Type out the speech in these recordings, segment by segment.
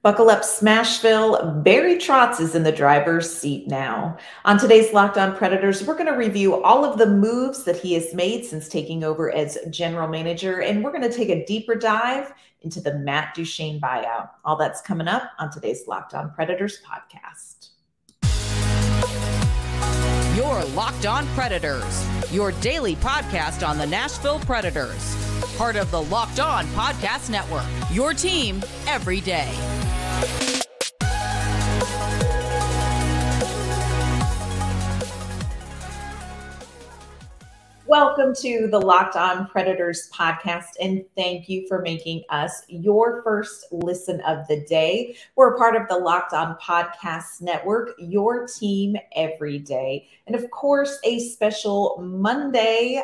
Buckle up, Smashville. Barry Trotz is in the driver's seat now. On today's Locked On Predators, we're going to review all of the moves that he has made since taking over as general manager, and we're going to take a deeper dive into the Matt Duchene buyout. All that's coming up on today's Locked On Predators podcast. You're Locked On Predators, your daily podcast on the Nashville Predators. Part of the Locked On Podcast Network, your team every day. Welcome to the Locked On Predators podcast, and thank you for making us your first listen of the day. We're a part of the Locked On Podcast Network, your team every day. And of course, a special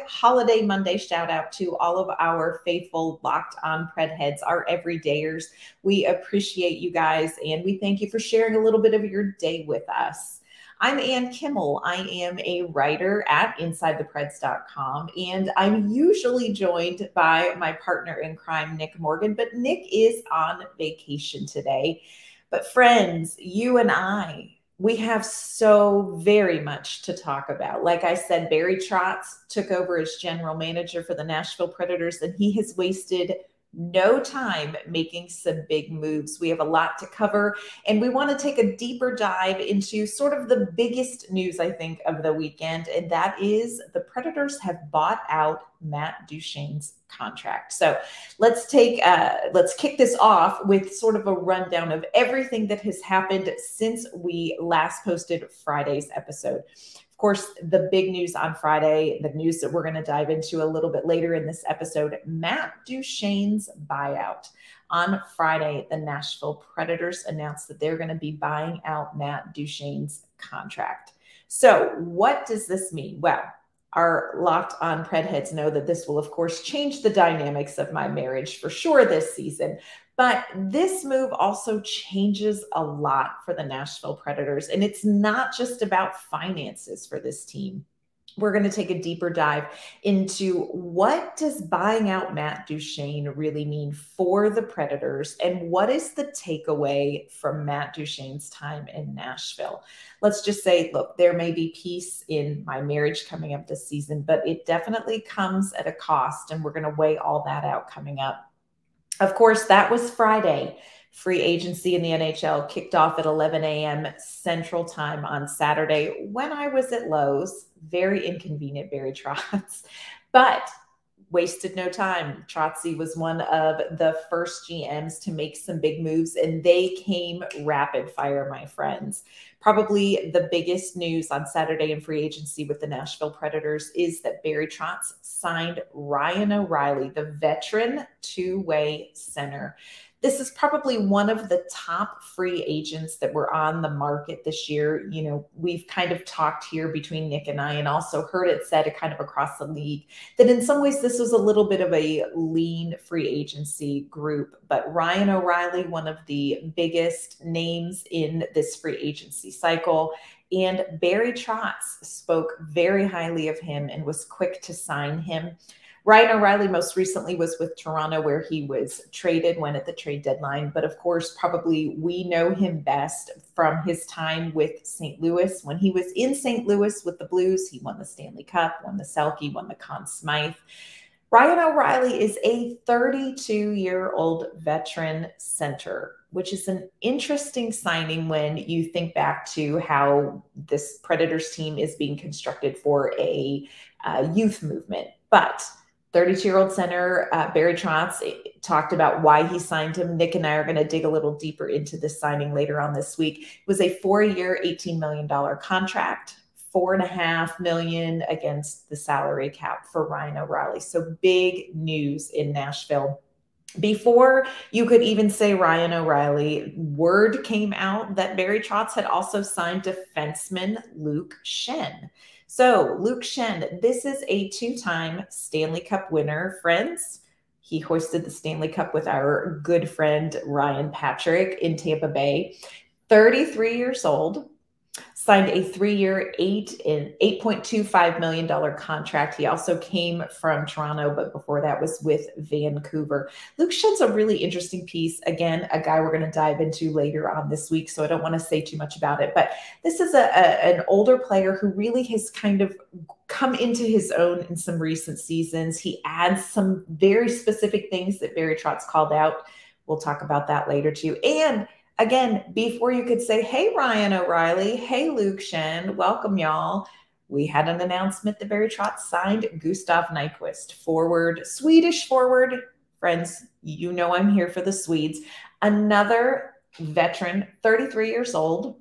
Holiday Monday shout out to all of our faithful Locked On Pred heads, our everydayers. We appreciate you guys, and we thank you for sharing a little bit of your day with us. I'm Ann Kimmel. I am a writer at InsideThePreds.com, and I'm usually joined by my partner in crime, Nick Morgan, but Nick is on vacation today. But friends, you and I, we have so very much to talk about. Like I said, Barry Trotz took over as general manager for the Nashville Predators, and he has wasted no time making some big moves. We have a lot to cover, and we want to take a deeper dive into sort of the biggest news, I think, of the weekend, and that is the Predators have bought out Matt Duchene's contract. So let's kick this off with sort of a rundown of everything that has happened since we last posted Friday's episode. Of course, the big news on Friday, the news that we're going to dive into a little bit later in this episode, Matt Duchene's buyout. On Friday, the Nashville Predators announced that they're going to be buying out Matt Duchene's contract. So what does this mean? Well, our Locked On Pred heads know that this will, of course, change the dynamics of my marriage for sure this season. But this move also changes a lot for the Nashville Predators. And it's not just about finances for this team. We're going to take a deeper dive into what does buying out Matt Duchene really mean for the Predators, and what is the takeaway from Matt Duchene's time in Nashville. Let's just say, look, there may be peace in my marriage coming up this season, but it definitely comes at a cost, and we're going to weigh all that out coming up. Of course, that was Friday. Free agency in the NHL kicked off at 11 a.m. Central Time on Saturday when I was at Lowe's. Very inconvenient, Barry Trotz, but wasted no time. Trotzy was one of the first GMs to make some big moves, and they came rapid fire, my friends. Probably the biggest news on Saturday in free agency with the Nashville Predators is that Barry Trotz signed Ryan O'Reilly, the veteran two-way center. This is probably one of the top free agents that were on the market this year. You know, we've kind of talked here between Nick and I, and also heard it said kind of across the league that in some ways this was a little bit of a lean free agency group. But Ryan O'Reilly, one of the biggest names in this free agency cycle, and Barry Trotz spoke very highly of him and was quick to sign him. Ryan O'Reilly most recently was with Toronto, where he was traded when at the trade deadline. But of course, probably we know him best from his time with St. Louis. When he was in St. Louis with the Blues, he won the Stanley Cup, won the Selke, won the Conn Smythe. Ryan O'Reilly is a 32-year-old veteran center, which is an interesting signing when you think back to how this Predators team is being constructed for a youth movement. But 32-year-old center, Barry Trotz talked about why he signed him. Nick and I are going to dig a little deeper into this signing later on this week. It was a 4-year, $18 million contract, $4.5 million against the salary cap for Ryan O'Reilly. So big news in Nashville. Before you could even say Ryan O'Reilly, word came out that Barry Trotz had also signed defenseman Luke Schenn. So Luke Schenn, this is a two-time Stanley Cup winner, friends. He hoisted the Stanley Cup with our good friend Ryan Patrick in Tampa Bay. 33 years old. Signed a 3-year, $8.25 million contract. He also came from Toronto, but before that was with Vancouver. Luke Schenn's a really interesting piece. Again, a guy we're going to dive into later on this week, so I don't want to say too much about it. But this is an older player who really has kind of come into his own in some recent seasons. He adds some very specific things that Barry Trotz called out. We'll talk about that later too. And again, before you could say, hey, Ryan O'Reilly, hey, Luke Schenn, welcome, y'all. We had an announcement that Barry Trotz signed Gustav Nyquist, forward, Swedish forward. Friends, you know I'm here for the Swedes. Another veteran, 33 years old.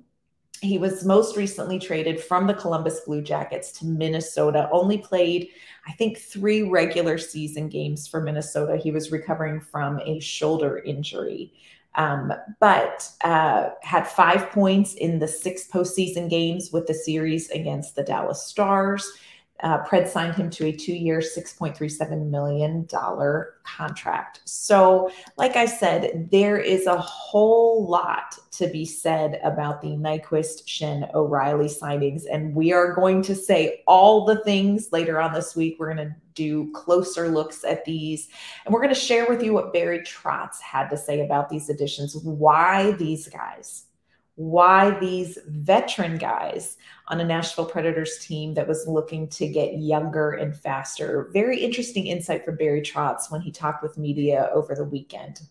He was most recently traded from the Columbus Blue Jackets to Minnesota, only played, I think, 3 regular season games for Minnesota. He was recovering from a shoulder injury. But had 5 points in the 6 postseason games with the series against the Dallas Stars. Preds signed him to a 2-year, $6.37 million contract. So, like I said, there is a whole lot to be said about the Nyquist, Schenn, O'Reilly signings, and we are going to say all the things later on this week. We're going to do closer looks at these, and we're going to share with you what Barry Trotz had to say about these additions, why these guys, why these veteran guys on a Nashville Predators team that was looking to get younger and faster. Very interesting insight from Barry Trotz when he talked with media over the weekend.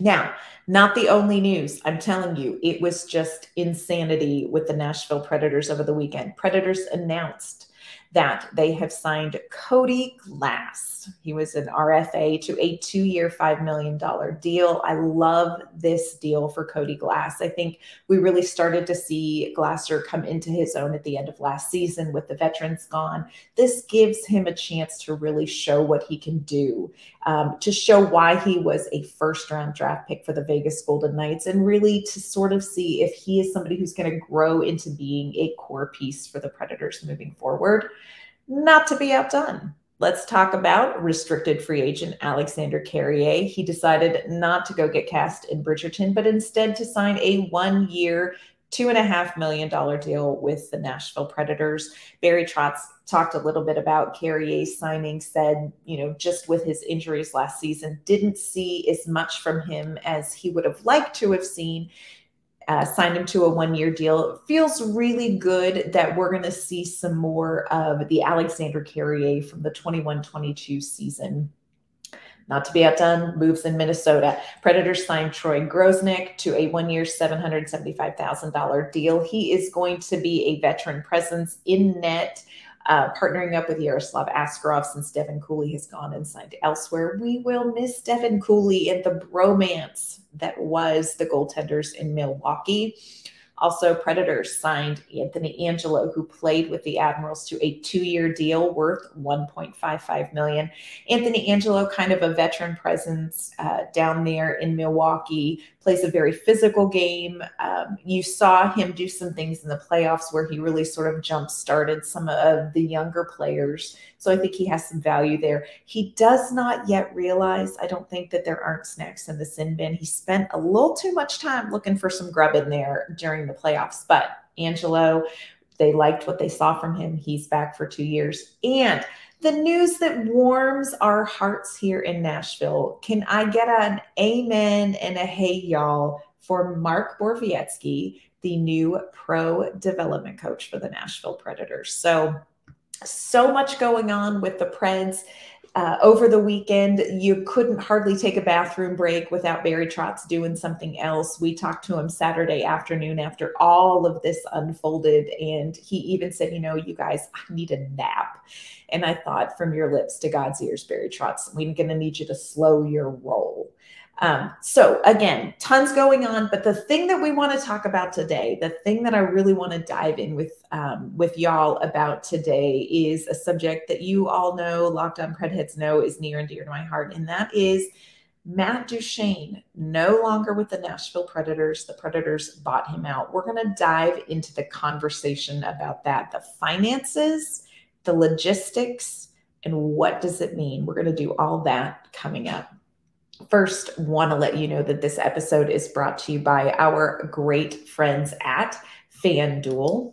Now, not the only news. I'm telling you, it was just insanity with the Nashville Predators over the weekend. Predators announced that they have signed Cody Glass. He was an RFA to a 2-year, $5 million deal. I love this deal for Cody Glass. I think we really started to see Glasser come into his own at the end of last season with the veterans gone. This gives him a chance to really show what he can do, to show why he was a first-round draft pick for the Vegas Golden Knights, and really to sort of see if he is somebody who's going to grow into being a core piece for the Predators moving forward. Not to be outdone. Let's talk about restricted free agent Alexandre. He decided not to go get cast in Bridgerton, but instead to sign a 1-year, $2.5 million deal with the Nashville Predators. Barry Trotz talked a little bit about Carrier's signing, said, just with his injuries last season, didn't see as much from him as he would have liked to have seen. Signed him to a 1-year deal. It feels really good that we're going to see some more of the Alexandre Carrier from the 21-22 season. Not to be outdone, moves in Minnesota. Predators signed Troy Grosnick to a 1-year, $775,000 deal. He is going to be a veteran presence in net, partnering up with Yaroslav Askarov since Devin Cooley has gone and signed elsewhere. We will miss Devin Cooley and the bromance that was the goaltenders in Milwaukee. Also, Predators signed Anthony Angelo, who played with the Admirals, to a 2-year deal worth $1.55 million. Anthony Angelo, kind of a veteran presence down there in Milwaukee, plays a very physical game. You saw him do some things in the playoffs where he really sort of jump-started some of the younger players. So I think he has some value there. He does not yet realize, I don't think, that there aren't snacks in the sin bin. He spent a little too much time looking for some grub in there during the playoffs. But Angelo, they liked what they saw from him. He's back for 2 years. And the news that warms our hearts here in Nashville, can I get an amen and a hey y'all for Mark Borowiecki, the new pro development coach for the Nashville Predators. So much going on with the Preds. Over the weekend, you couldn't hardly take a bathroom break without Barry Trotz doing something else. We talked to him Saturday afternoon after all of this unfolded, and he even said, you guys, I need a nap. And I thought, from your lips to God's ears, Barry Trotz, we're going to need you to slow your roll. So again, tons going on, but the thing that we want to talk about today, the thing that I really want to dive in with y'all about today, is a subject that you all know, Locked On Pred Heads know, is near and dear to my heart, and that is Matt Duchene, no longer with the Nashville Predators. The Predators bought him out. We're going to dive into the conversation about that, the finances, the logistics, and what does it mean. We're going to do all that coming up. First, want to let you know that this episode is brought to you by our great friends at FanDuel.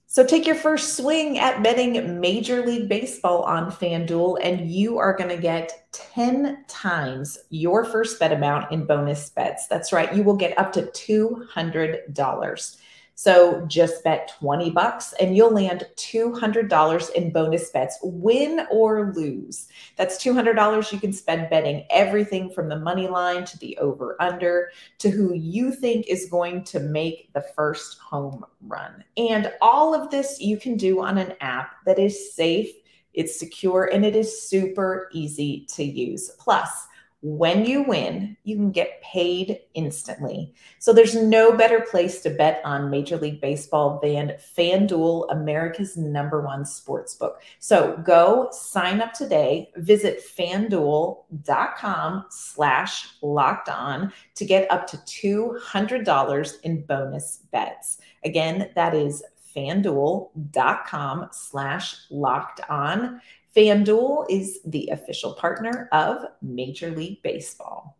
So take your first swing at betting Major League Baseball on FanDuel, and you are going to get 10 times your first bet amount in bonus bets. That's right. You will get up to $200. So just bet $20 and you'll land $200 in bonus bets, win or lose. That's $200 you can spend betting everything from the money line to the over-under to who you think is going to make the first home run. And all of this you can do on an app that is safe, it's secure, and it is super easy to use. Plus, when you win, you can get paid instantly. So there's no better place to bet on Major League Baseball than FanDuel, America's #1 sportsbook. So go sign up today. Visit FanDuel.com/lockedon to get up to $200 in bonus bets. Again, that is FanDuel.com/lockedon. FanDuel is the official partner of Major League Baseball.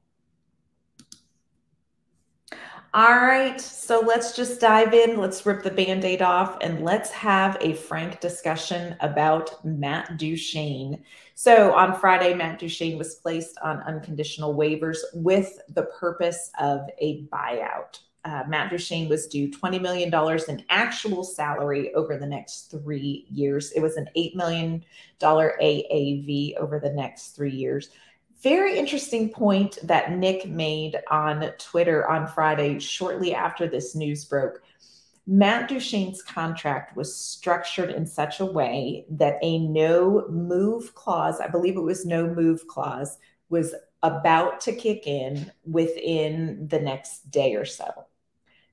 All right, so let's just dive in. Let's rip the Band-Aid off and let's have a frank discussion about Matt Duchene. So on Friday, Matt Duchene was placed on unconditional waivers with the purpose of a buyout. Matt Duchene was due $20 million in actual salary over the next 3 years. It was an $8 million AAV over the next 3 years. Very interesting point that Nick made on Twitter on Friday, shortly after this news broke. Matt Duchene's contract was structured in such a way that a no move clause, I believe it was no move clause, was about to kick in within the next day or so.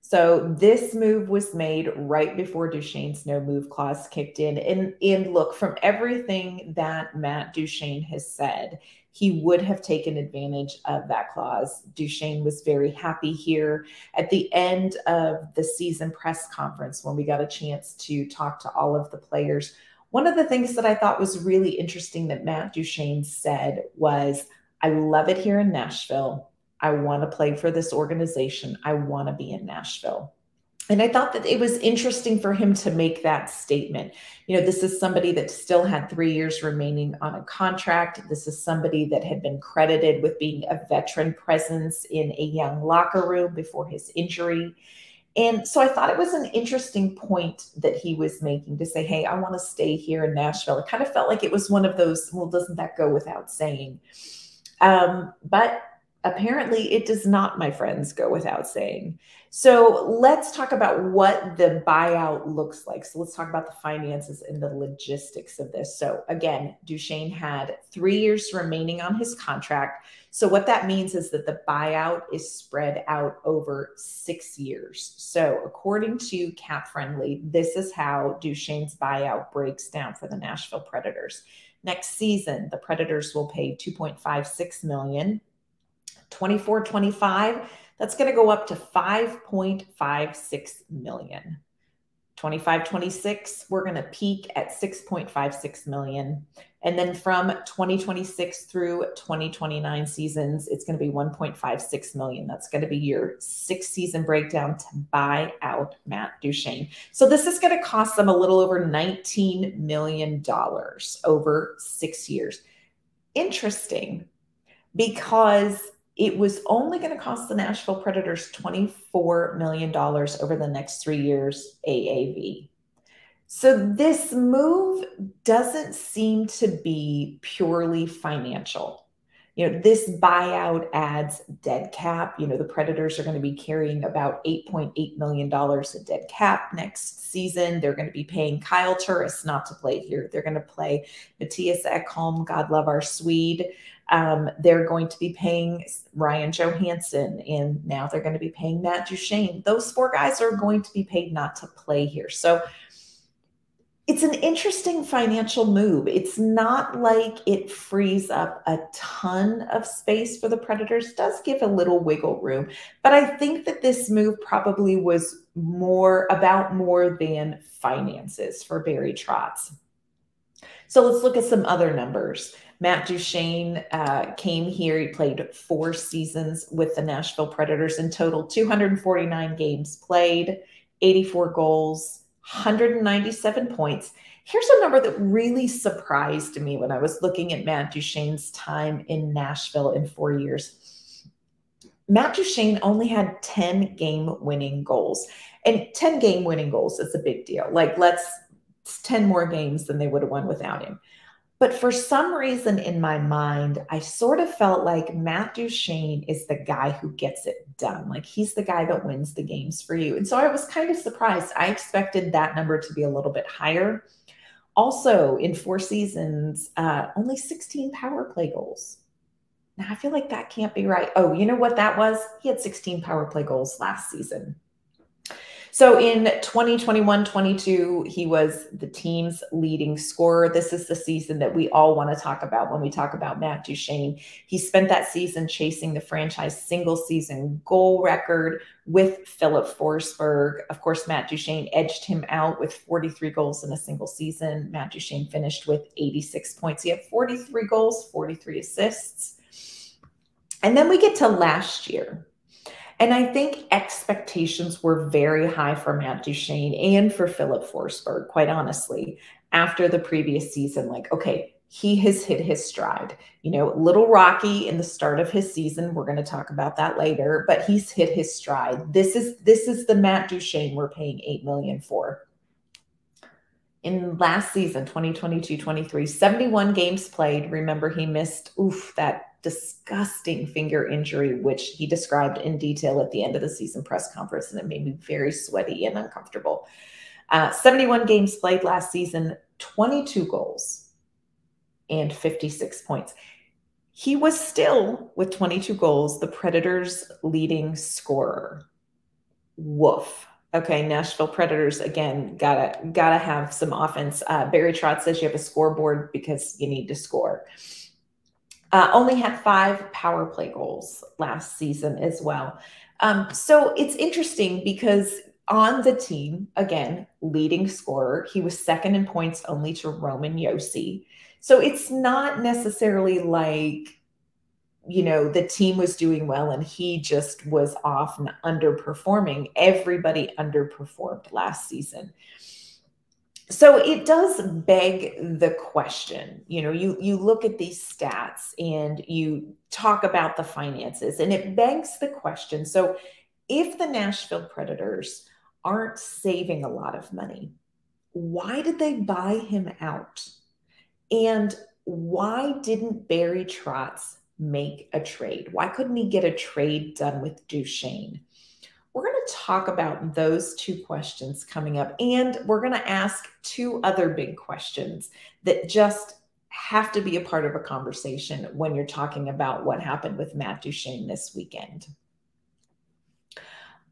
So this move was made right before Duchene's no move clause kicked in. And look, from everything that Matt Duchene has said, he would have taken advantage of that clause. Duchene was very happy here at the end of the season press conference when we got a chance to talk to all of the players. One of the things that I thought was really interesting that Matt Duchene said was, I love it here in Nashville. I want to play for this organization. I want to be in Nashville. And I thought that it was interesting for him to make that statement. You know, this is somebody that still had 3 years remaining on a contract. This is somebody that had been credited with being a veteran presence in a young locker room before his injury. And so I thought it was an interesting point that he was making to say, hey, I want to stay here in Nashville. It kind of felt like it was one of those, well, doesn't that go without saying? But apparently it does not, my friends, go without saying. So let's talk about what the buyout looks like. So let's talk about the finances and the logistics of this. So again, Duchene had 3 years remaining on his contract. So what that means is that the buyout is spread out over 6 years. So according to Cap Friendly, this is how Duchene's buyout breaks down for the Nashville Predators. Next season, the Predators will pay $2.56 million. 24-25, that's going to go up to $5.56 million. 25-26, we're going to peak at $6.56 million. And then from 2026 through 2029 seasons, it's going to be $1.56 million. That's going to be your 6-season breakdown to buy out Matt Duchene. So this is going to cost them a little over $19 million over 6 years. Interesting, because it was only going to cost the Nashville Predators $24 million over the next 3 years AAV. So this move doesn't seem to be purely financial. You know, this buyout adds dead cap. You know, the Predators are going to be carrying about $8.8 million in dead cap next season. They're going to be paying Kyle Turris not to play here. They're going to play Mattias Ekholm, God love our Swede. They're going to be paying Ryan Johansson, and now they're going to be paying Matt Duchene. Those 4 guys are going to be paid not to play here. So it's an interesting financial move. It's not like it frees up a ton of space for the Predators. It does give a little wiggle room, but I think that this move probably was more than finances for Barry Trotz. So let's look at some other numbers. Matt Duchene came here. He played 4 seasons with the Nashville Predators in total, 249 games played, 84 goals, 197 points. Here's a number that really surprised me when I was looking at Matt Duchene's time in Nashville in 4 years. Matt Duchene only had 10 game-winning goals. And 10 game-winning goals is a big deal. Like, it's 10 more games than they would have won without him. But for some reason in my mind, I sort of felt like Matt Duchene is the guy who gets it done. Like, he's the guy that wins the games for you. And so I was kind of surprised. I expected that number to be a little bit higher. Also, in 4 seasons, only 16 power play goals. Now, I feel like that can't be right. Oh, you know what that was? He had 16 power play goals last season. So in 2021-22, he was the team's leading scorer. This is the season that we all want to talk about when we talk about Matt Duchene. He spent that season chasing the franchise single-season goal record with Philip Forsberg. Of course, Matt Duchene edged him out with 43 goals in a single season. Matt Duchene finished with 86 points. He had 43 goals, 43 assists. And then we get to last year. And I think expectations were very high for Matt Duchene and for Philip Forsberg, quite honestly, after the previous season. Like, okay, he has hit his stride. You know, a little rocky in the start of his season. We're going to talk about that later, but he's hit his stride. This is the Matt Duchene we're paying $8 million for. In last season, 2022-23, 71 games played. Remember, he missed, that disgusting finger injury, which he described in detail at the end of the season press conference, and it made me very sweaty and uncomfortable. 71 games played last season, 22 goals and 56 points. He was still, with 22 goals, the Predators' leading scorer. Woof. Okay, Nashville Predators, again, gotta have some offense. Barry Trotz says you have a scoreboard because you need to score. Only had 5 power play goals last season as well. So it's interesting because on the team, again, leading scorer, he was second in points only to Roman Josi. So it's not necessarily like, you know, the team was doing well and he just was off and underperforming. Everybody underperformed last season. So it does beg the question. You know, you look at these stats and you talk about the finances, and it begs the question. So if the Nashville Predators aren't saving a lot of money, why did they buy him out? And why didn't Barry Trotz make a trade? Why couldn't he get a trade done with Duchene? We're going to talk about those 2 questions coming up, and we're going to ask 2 other big questions that just have to be a part of a conversation when you're talking about what happened with Matt Duchene this weekend.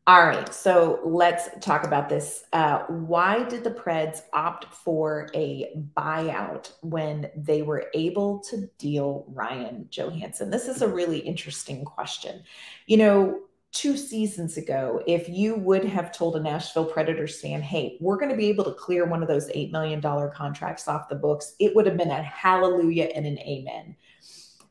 All right, so let's talk about this. Why did the Preds opt for a buyout when they were able to deal Ryan Johansen? This is a really interesting question. You know, 2 seasons ago, if you would have told a Nashville Predators fan, hey, we're going to be able to clear one of those $8 million contracts off the books, it would have been a hallelujah and an amen.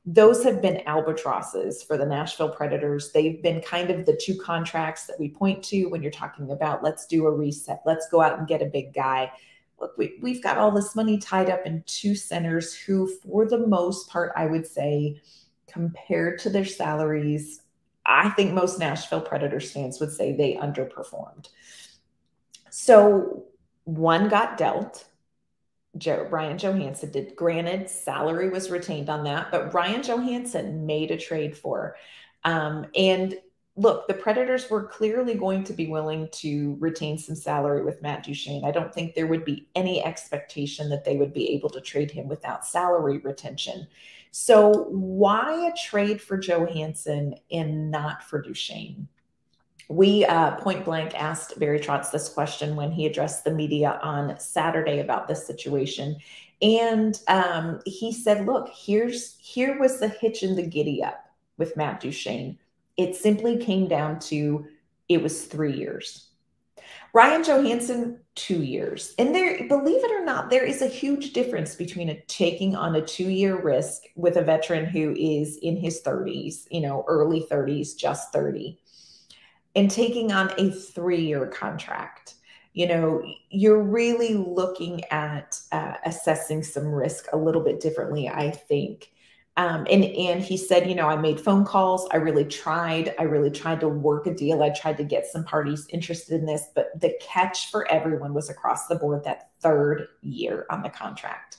Those have been albatrosses for the Nashville Predators. They've been kind of the 2 contracts that we point to when you're talking about, let's do a reset. Let's go out and get a big guy. Look, we've got all this money tied up in 2 centers who, for the most part, I would say, compared to their salaries, I think most Nashville Predators fans would say they underperformed. So one got dealt. Ryan Johansen did. Granted, salary was retained on that, but Ryan Johansen made a trade for. And look, the Predators were clearly going to be willing to retain some salary with Matt Duchene. I don't think there would be any expectation that they would be able to trade him without salary retention. So why a trade for Johansen and not for Duchene? We point blank asked Barry Trotz this question when he addressed the media on Saturday about this situation. And he said, look, here was the hitch in the giddy up with Matt Duchene. It simply came down to, it was 3 years. Ryan Johansson, 2 years. And there, believe it or not, there is a huge difference between taking on a 2-year risk with a veteran who is in his 30s, early 30s, just 30, and taking on a 3-year contract. You're really looking at assessing some risk a little bit differently, I think. And he said, I made phone calls. I really tried to work a deal. I tried to get some parties interested in this, but the catch for everyone was across the board that 3rd year on the contract.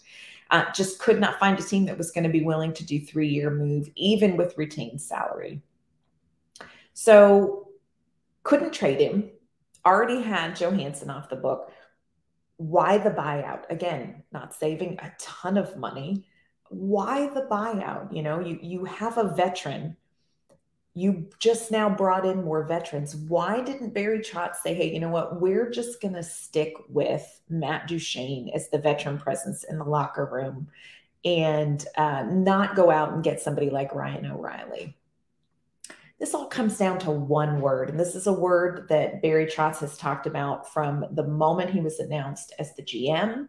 Just could not find a team that was going to be willing to do 3-year move, even with retained salary. So couldn't trade him. Already had Johansson off the book. Why the buyout? Again, not saving a ton of money. Why the buyout? You have a veteran. You just now brought in more veterans. Why didn't Barry Trotz say, hey, you know what? We're just going to stick with Matt Duchene as the veteran presence in the locker room and not go out and get somebody like Ryan O'Reilly? This all comes down to one word, and this is a word that Barry Trotz has talked about from the moment he was announced as the GM.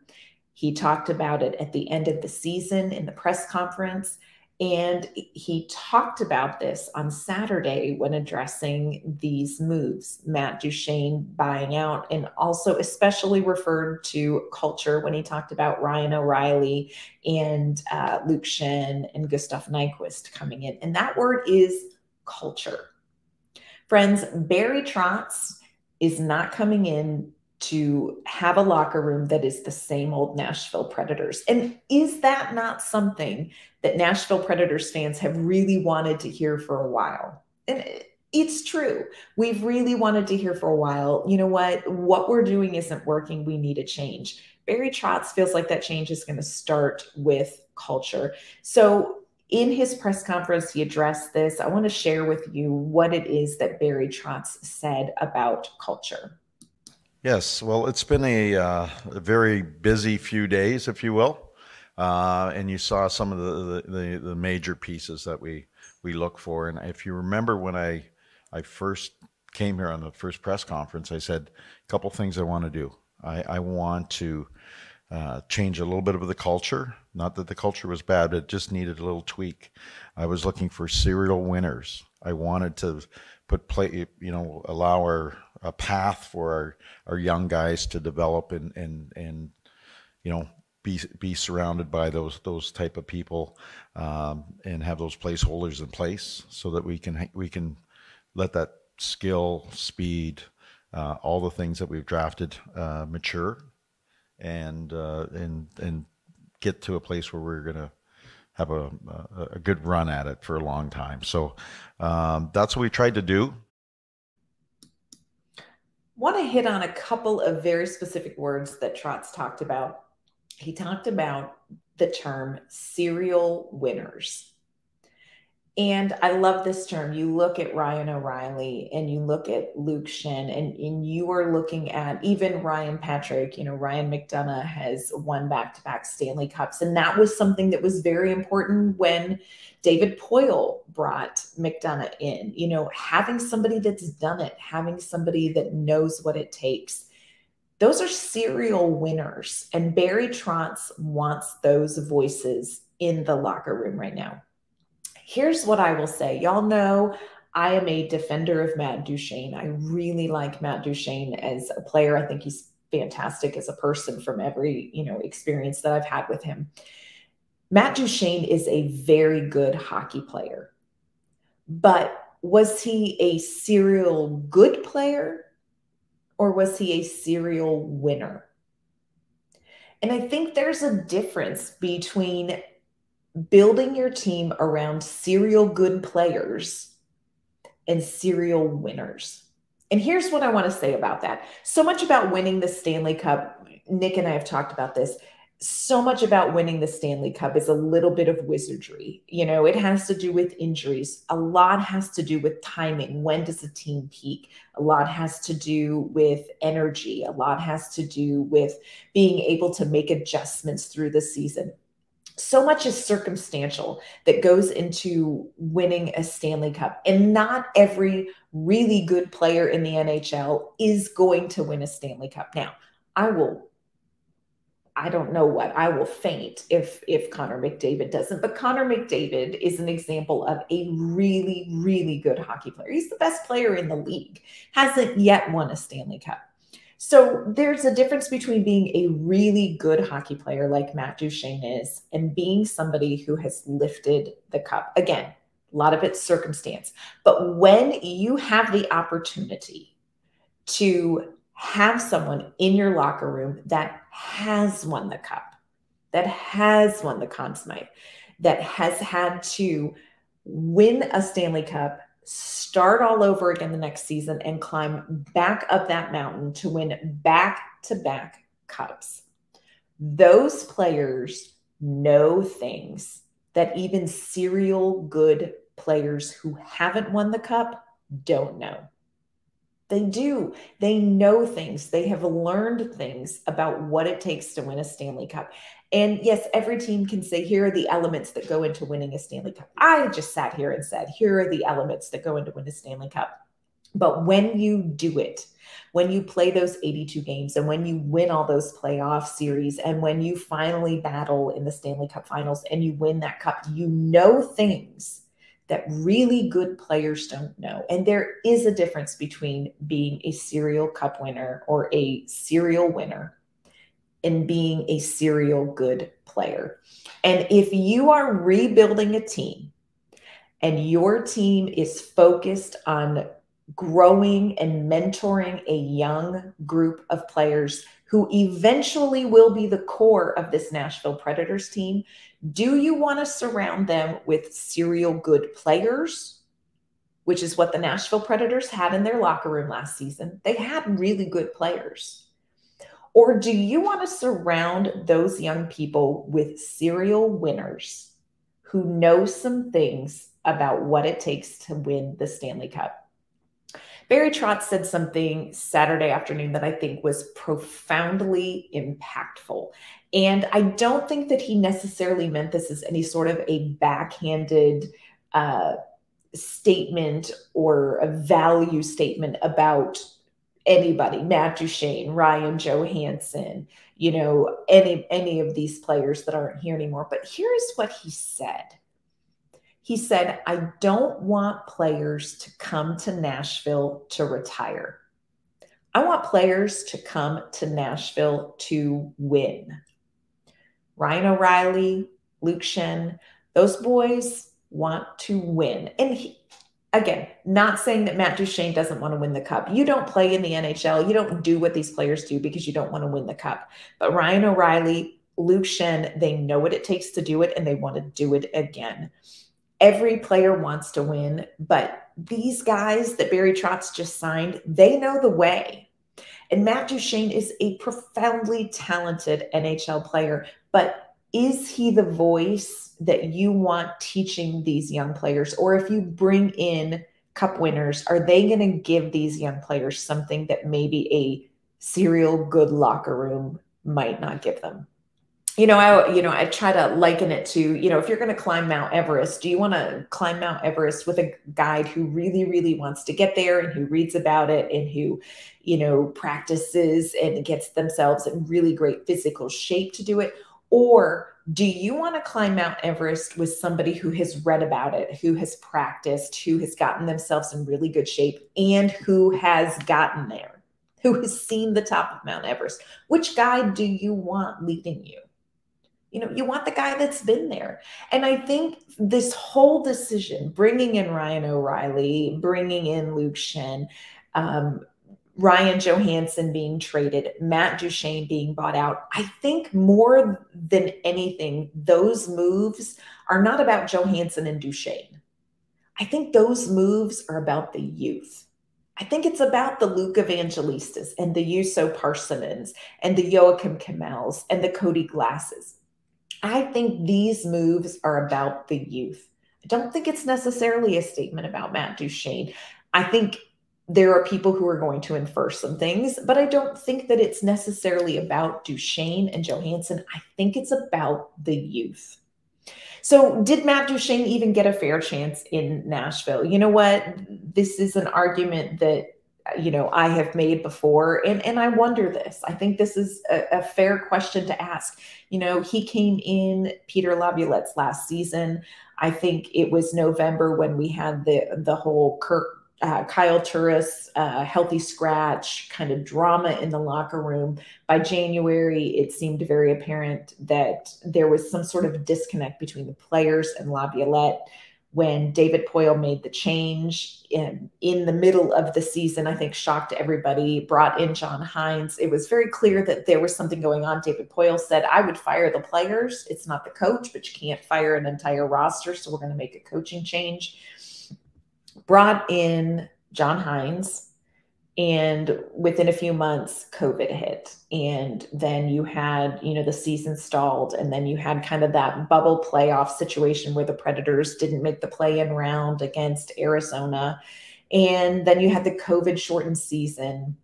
He talked about it at the end of the season in the press conference, and he talked about this on Saturday when addressing these moves, Matt Duchene buying out, and also especially referred to culture when he talked about Ryan O'Reilly and Luke Schenn and Gustav Nyquist coming in. And that word is culture. Friends, Barry Trotz is not coming in to have a locker room that is the same old Nashville Predators. And is that not something that Nashville Predators fans have really wanted to hear for a while? And it's true. We've really wanted to hear for a while, you know what we're doing isn't working. We need a change. Barry Trotz feels like that change is going to start with culture. So in his press conference, he addressed this. I want to share with you what it is that Barry Trotz said about culture. Yes, well, it's been a very busy few days, if you will, and you saw some of the major pieces that we look for. And if you remember when I first came here on the first press conference, I said a couple things I want to do. I want to change a little bit of the culture. Not that the culture was bad, but it just needed a little tweak. I was looking for serial winners. I wanted to allow a path for our young guys to develop and be surrounded by those type of people, and have those placeholders in place so that we can let that skill, speed, all the things that we've drafted mature and get to a place where we're going to have a good run at it for a long time. So that's what we tried to do. Want to hit on a couple of very specific words that Trotz talked about. He talked about the term serial winners. And I love this term. You look at Ryan O'Reilly and you look at Luke Schenn, and you are looking at even Ryan Patrick. Ryan McDonough has won back-to-back Stanley Cups. And that was something that was very important when David Poile brought McDonough in. Having somebody that's done it, having somebody that knows what it takes. Those are serial winners. And Barry Trotz wants those voices in the locker room right now. Here's what I will say. Y'all know I am a defender of Matt Duchene. I really like Matt Duchene as a player. I think he's fantastic as a person from every, experience that I've had with him. Matt Duchene is a very good hockey player. But was he a serial good player or was he a serial winner? And I think there's a difference between building your team around serial good players and serial winners. And here's what I want to say about that. So much about winning the Stanley Cup, Nick and I have talked about this, so much about winning the Stanley Cup is a little bit of wizardry. It has to do with injuries. A lot has to do with timing. When does a team peak? A lot has to do with energy. A lot has to do with being able to make adjustments through the season. so much is circumstantial that goes into winning a Stanley Cup. And not every really good player in the NHL is going to win a Stanley Cup. Now, I will faint if Connor McDavid doesn't. But Connor McDavid is an example of a really, really good hockey player. He's the best player in the league, hasn't yet won a Stanley Cup. So there's a difference between being a really good hockey player like Matt Duchene is and being somebody who has lifted the cup. Again, a lot of it's circumstance. But when you have the opportunity to have someone in your locker room that has won the cup, that has won the Conn Smythe, that has had to win a Stanley Cup, start all over again the next season, and climb back up that mountain to win back-to-back cups. Those players know things that even serial good players who haven't won the cup don't know. They do. They know things. They have learned things about what it takes to win a Stanley Cup. And yes, every team can say, here are the elements that go into winning a Stanley Cup. I just sat here and said, here are the elements that go into win a Stanley Cup. But when you do it, when you play those 82 games and when you win all those playoff series and when you finally battle in the Stanley Cup finals and you win that cup, you know things that really good players don't know. And there is a difference between being a serial cup winner or a serial winner and being a serial good player. And if you are rebuilding a team and your team is focused on growing and mentoring a young group of players who eventually will be the core of this Nashville Predators team, do you want to surround them with serial good players, which is what the Nashville Predators had in their locker room last season? They had really good players. Or do you want to surround those young people with serial winners who know some things about what it takes to win the Stanley Cup? Barry Trotz said something Saturday afternoon that I think was profoundly impactful. And I don't think that he necessarily meant this as any sort of a backhanded statement or a value statement about anybody, Matt Duchene, Ryan Johansson, any of these players that aren't here anymore. But here's what he said. He said, I don't want players to come to Nashville to retire. I want players to come to Nashville to win. Ryan O'Reilly, Luke Schenn, those boys want to win. And again, not saying that Matt Duchene doesn't want to win the cup. You don't play in the NHL. You don't do what these players do because you don't want to win the cup. But Ryan O'Reilly, Luke Schenn, they know what it takes to do it, and they want to do it again. Every player wants to win, but these guys that Barry Trotz just signed, they know the way. And Matt Duchene is a profoundly talented NHL player, but is he the voice that you want teaching these young players? Or if you bring in cup winners, are they going to give these young players something that maybe a serial good locker room might not give them? I try to liken it to, if you're going to climb Mount Everest, do you want to climb Mount Everest with a guide who really, really wants to get there and who reads about it and who, practices and gets themselves in really great physical shape to do it? Or do you want to climb Mount Everest with somebody who has read about it, who has practiced, who has gotten themselves in really good shape, and who has gotten there, who has seen the top of Mount Everest? Which guide do you want leading you? You want the guy that's been there. And I think this whole decision, bringing in Ryan O'Reilly, bringing in Luke Schenn, Ryan Johansson being traded, Matt Duchene being bought out, I think more than anything, those moves are not about Johansson and Duchene. I think those moves are about the youth. I think it's about the Luke Evangelistas and the Juuso Parsonens and the Joakim Kemals and the Cody Glasses. I think these moves are about the youth. I don't think it's necessarily a statement about Matt Duchene. I think there are people who are going to infer some things, but I don't think that it's necessarily about Duchene and Johansson. I think it's about the youth. So did Matt Duchene even get a fair chance in Nashville? You know what? This is an argument that, I have made before. And I wonder this. I think this is a fair question to ask. He came in Peter Laviolette's last season. I think it was November when we had the whole Kyle Turris healthy scratch kind of drama in the locker room. By January, it seemed very apparent that there was some sort of disconnect between the players and Laviolette. When David Poile made the change in the middle of the season, I think shocked everybody, brought in John Hynes. It was very clear that there was something going on. David Poile said, I would fire the players. It's not the coach, but you can't fire an entire roster. So we're going to make a coaching change. Brought in John Hynes, and within a few months, COVID hit. And then you had, the season stalled. And then you had kind of that bubble playoff situation where the Predators didn't make the play-in round against Arizona. And then you had the COVID shortened season.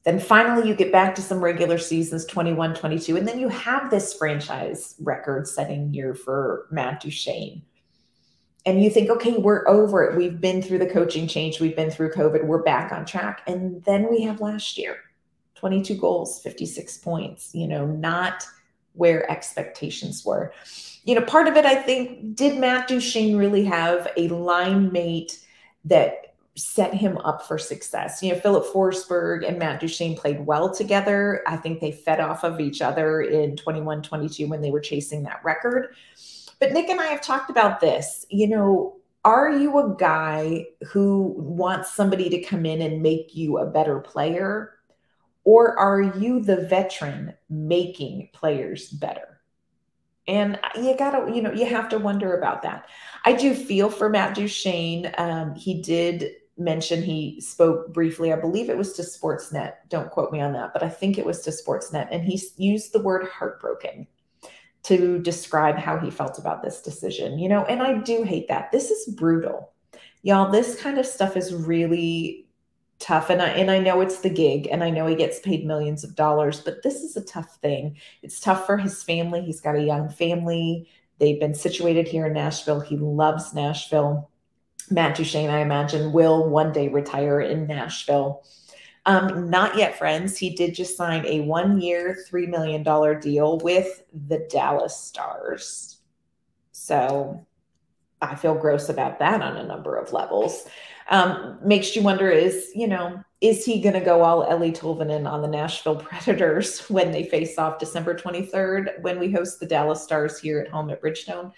Then finally you get back to some regular seasons, 21, 22. And then you have this franchise record setting year for Matt Duchene. And you think, okay, we're over it. We've been through the coaching change. We've been through COVID. We're back on track. And then we have last year, 22 goals, 56 points, not where expectations were. Part of it, I think, did Matt Duchene really have a line mate that set him up for success? Philip Forsberg and Matt Duchene played well together. I think they fed off of each other in 21, 22 when they were chasing that record. But Nick and I have talked about this. Are you a guy who wants somebody to come in and make you a better player? Or are you the veteran making players better? And you have to wonder about that. I do feel for Matt Duchene. He did mention, he spoke briefly, I believe it was to Sportsnet. Don't quote me on that, but I think it was to Sportsnet. And he used the word heartbroken to describe how he felt about this decision, and I do hate that. This is brutal. Y'all, this kind of stuff is really tough. And I know it's the gig, and I know he gets paid millions of dollars, but this is a tough thing. It's tough for his family. He's got a young family. They've been situated here in Nashville. He loves Nashville. Matt Duchene, I imagine, will one day retire in Nashville. Not yet, friends. He did just sign a 1-year, $3 million deal with the Dallas Stars. So I feel gross about that on a number of levels. Makes you wonder is he going to go all Ellie Tolvanen on the Nashville Predators when they face off December 23rd, when we host the Dallas Stars here at home at Bridgestone?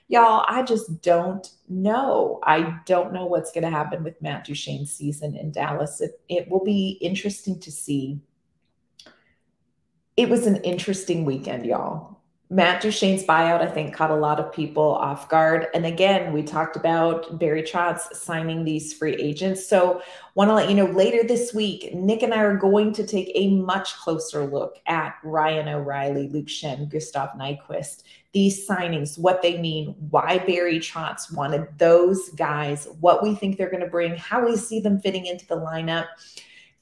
Y'all, I just don't know. I don't know what's going to happen with Matt Duchene's season in Dallas. It will be interesting to see. It was an interesting weekend, y'all. Matt Duchene's buyout, I think, caught a lot of people off guard. And again, we talked about Barry Trotz signing these free agents. So want to let you know, later this week, Nick and I are going to take a much closer look at Ryan O'Reilly, Luke Schenn, Gustav Nyquist, these signings, what they mean, why Barry Trotz wanted those guys, what we think they're going to bring, how we see them fitting into the lineup.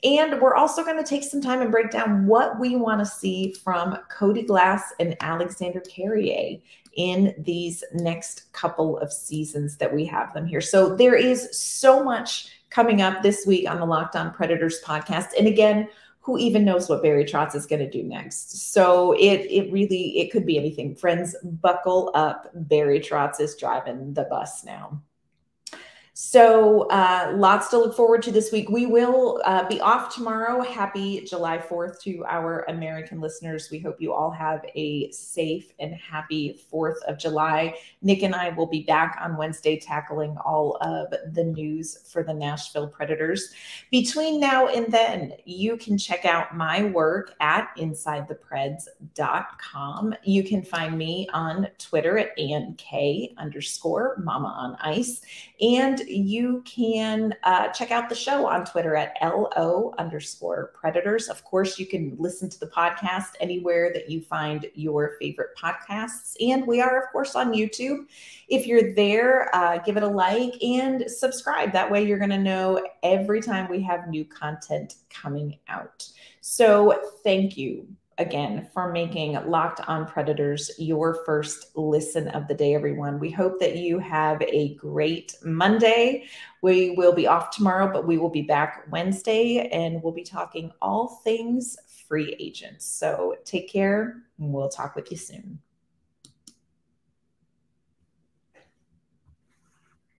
And we're also going to take some time and break down what we want to see from Cody Glass and Alexandre Carrier in these next couple of seasons that we have them here. So there is so much coming up this week on the Locked On Predators podcast. And again, who even knows what Barry Trotz is going to do next? So it could be anything. Friends, buckle up. Barry Trotz is driving the bus now. So lots to look forward to this week. We will be off tomorrow. Happy July 4th to our American listeners. We hope you all have a safe and happy 4th of July. Nick and I will be back on Wednesday tackling all of the news for the Nashville Predators. Between now and then, you can check out my work at InsideThePreds.com. You can find me on Twitter at AnnK_Mama on Ice. And you can check out the show on Twitter at LO_Predators. Of course, you can listen to the podcast anywhere that you find your favorite podcasts. And we are, of course, on YouTube. If you're there, give it a like and subscribe. That way you're going to know every time we have new content coming out. So thank you again for making Locked On Predators your first listen of the day, everyone. We hope that you have a great Monday. We will be off tomorrow, but we will be back Wednesday, and we'll be talking all things free agents. So take care, and we'll talk with you soon.